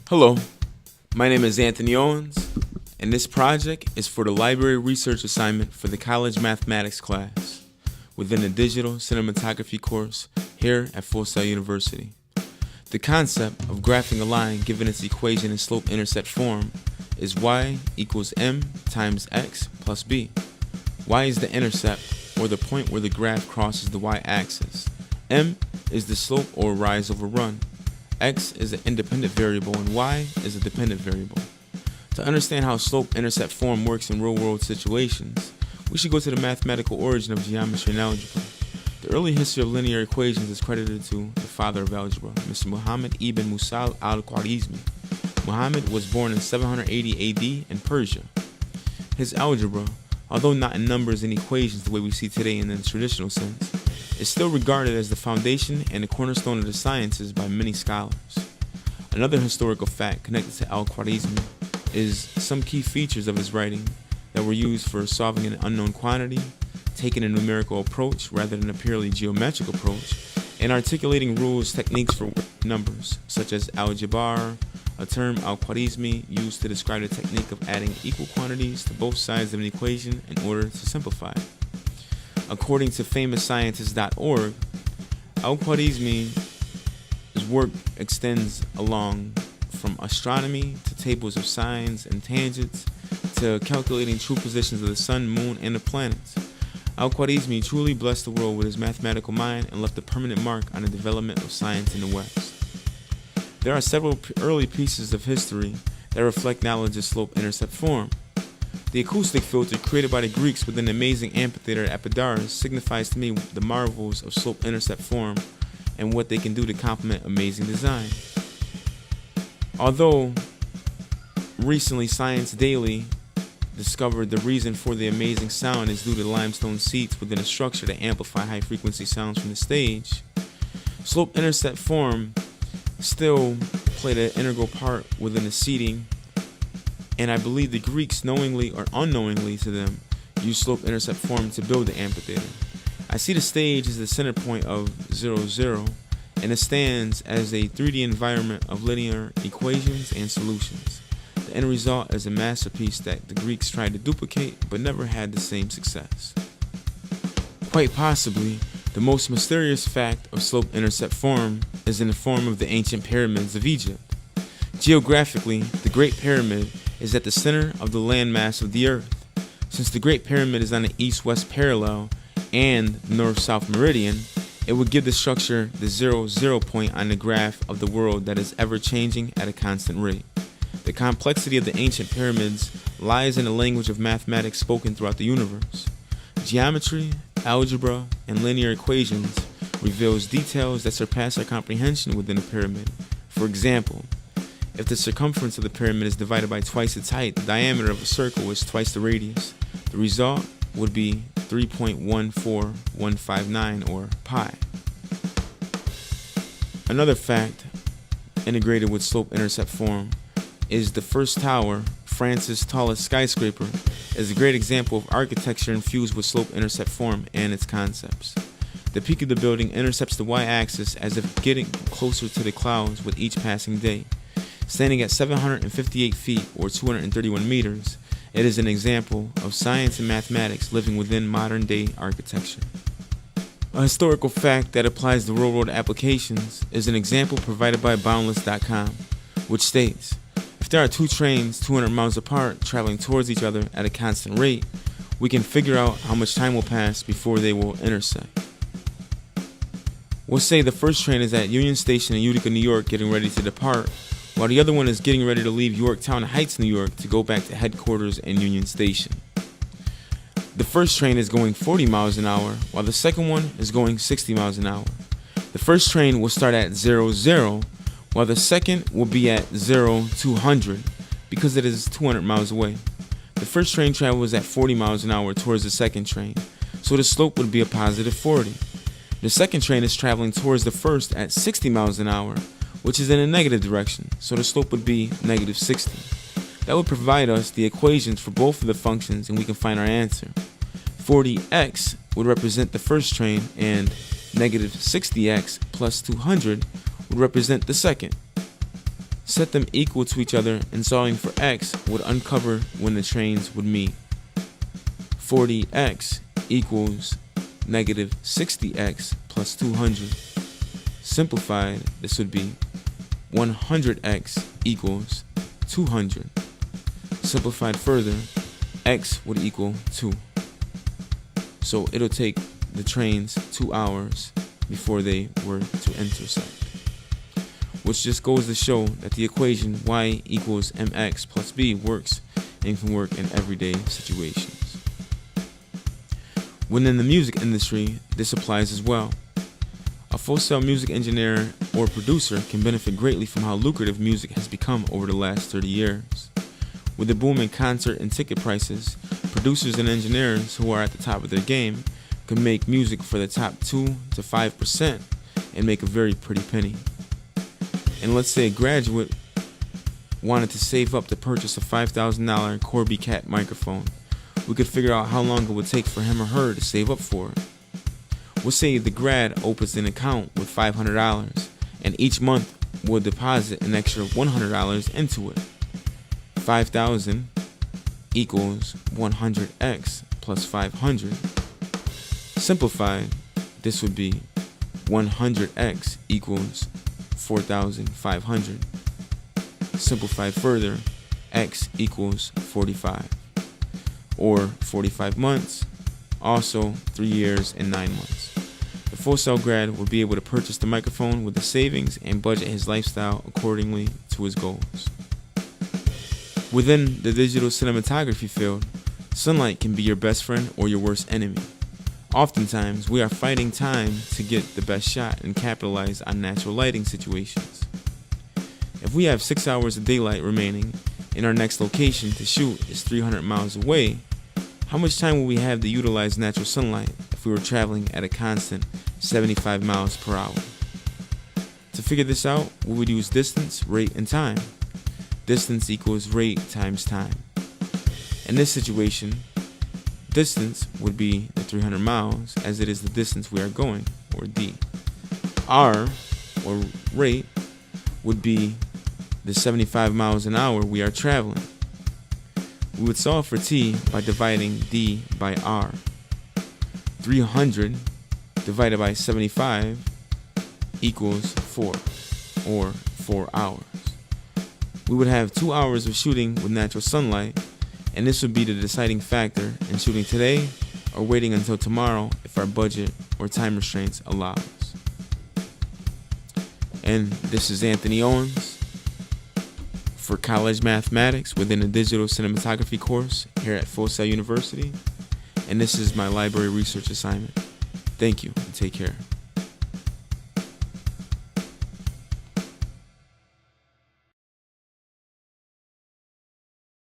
Hello, my name is Anthony Owens, and this project is for the library research assignment for the college mathematics class within the digital cinematography course here at Full Sail University. The concept of graphing a line given its equation in slope-intercept form is y equals m times x plus b. Y is the intercept, or the point where the graph crosses the y-axis. M is the slope or rise over run. X is an independent variable and y is a dependent variable. To understand how slope-intercept form works in real-world situations, we should go to the mathematical origin of geometry and algebra. The early history of linear equations is credited to the father of algebra, Mr. Muhammad ibn Musa al-Khwarizmi. Muhammad was born in 780 AD in Persia. His algebra, although not in numbers and equations the way we see today in the traditional sense, is still regarded as the foundation and the cornerstone of the sciences by many scholars. Another historical fact connected to al-Khwarizmi is some key features of his writing that were used for solving an unknown quantity, taking a numerical approach rather than a purely geometric approach, and articulating rules, techniques for numbers, such as algebra, a term al-Khwarizmi used to describe the technique of adding equal quantities to both sides of an equation in order to simplify it. According to famousscientist.org, al-Khwarizmi's work extends along from astronomy to tables of sines and tangents to calculating true positions of the sun, moon, and the planets. Al-Khwarizmi truly blessed the world with his mathematical mind and left a permanent mark on the development of science in the West. There are several early pieces of history that reflect knowledge of slope-intercept form. The acoustic filter created by the Greeks within the amazing amphitheater at Epidaurus signifies to me the marvels of slope-intercept form and what they can do to complement amazing design. Although recently Science Daily discovered the reason for the amazing sound is due to limestone seats within a structure to amplify high-frequency sounds from the stage, slope-intercept form still played an integral part within the seating, and I believe the Greeks, knowingly or unknowingly to them, used slope-intercept form to build the amphitheater. I see the stage as the center point of 0, and it stands as a 3D environment of linear equations and solutions. The end result is a masterpiece that the Greeks tried to duplicate but never had the same success. Quite possibly, the most mysterious fact of slope-intercept form is in the form of the ancient pyramids of Egypt. Geographically, the Great Pyramid is at the center of the landmass of the Earth. Since the Great Pyramid is on the east-west parallel and north-south meridian, it would give the structure the 0 point on the graph of the world that is ever-changing at a constant rate. The complexity of the ancient pyramids lies in the language of mathematics spoken throughout the universe. Geometry, algebra, and linear equations reveals details that surpass our comprehension within a pyramid. For example, if the circumference of the pyramid is divided by twice its height, the diameter of a circle is twice the radius. The result would be 3.14159, or pi. Another fact integrated with slope-intercept form is the first tower, France's tallest skyscraper, is a great example of architecture infused with slope-intercept form and its concepts. The peak of the building intercepts the y-axis as if getting closer to the clouds with each passing day. Standing at 758 feet or 231 meters, it is an example of science and mathematics living within modern-day architecture. A historical fact that applies to real-world applications is an example provided by Boundless.com, which states, if there are two trains 200 miles apart traveling towards each other at a constant rate, we can figure out how much time will pass before they will intersect. We'll say the first train is at Union Station in Utica, New York, getting ready to depart, while the other one is getting ready to leave Yorktown Heights, New York, to go back to headquarters and Union Station. The first train is going 40 miles an hour, while the second one is going 60 miles an hour. The first train will start at 0, while the second will be at 200, because it is 200 miles away. The first train travels at 40 miles an hour towards the second train, so the slope would be a positive 40. The second train is traveling towards the first at 60 miles an hour, which is in a negative direction, so the slope would be negative 60. That would provide us the equations for both of the functions and we can find our answer. 40x would represent the first train and negative 60x plus 200 would represent the second. Set them equal to each other, and solving for x would uncover when the trains would meet. 40x equals negative 60x plus 200. Simplified, this would be 100x equals 200. Simplified further, x would equal 2. So it'll take the trains 2 hours before they were to intersect. Which just goes to show that the equation y equals mx plus b works and can work in everyday situations. Within the music industry, this applies as well. A full-scale music engineer or producer can benefit greatly from how lucrative music has become over the last 30 years. With the boom in concert and ticket prices, producers and engineers who are at the top of their game can make music for the top 2 to 5% and make a very pretty penny. And let's say a graduate wanted to save up to purchase a $5,000 Corby Cat microphone. We could figure out how long it would take for him or her to save up for it. We'll say the grad opens an account with $500 and each month will deposit an extra $100 into it. 5,000 equals 100x plus 500. Simplified, this would be 100x equals 4,500. Simplified further, x equals 45. Or 45 months, also 3 years and 9 months. The full-scale grad will be able to purchase the microphone with the savings and budget his lifestyle accordingly to his goals. Within the digital cinematography field, sunlight can be your best friend or your worst enemy. Oftentimes, we are fighting time to get the best shot and capitalize on natural lighting situations. If we have 6 hours of daylight remaining and our next location to shoot is 300 miles away, how much time will we have to utilize natural sunlight if we were traveling at a constant 75 miles per hour? To figure this out, we would use distance, rate, and time. Distance equals rate times time. In this situation, distance would be the 300 miles as it is the distance we are going, or d. R, or rate, would be the 75 miles an hour we are traveling. We would solve for t by dividing d by r. 300 divided by 75 equals 4, or 4 hours. We would have 2 hours of shooting with natural sunlight, and this would be the deciding factor in shooting today or waiting until tomorrow if our budget or time restraints allows. And this is Anthony Owens for college mathematics within a digital cinematography course here at Full Sail University, and this is my library research assignment. Thank you and take care.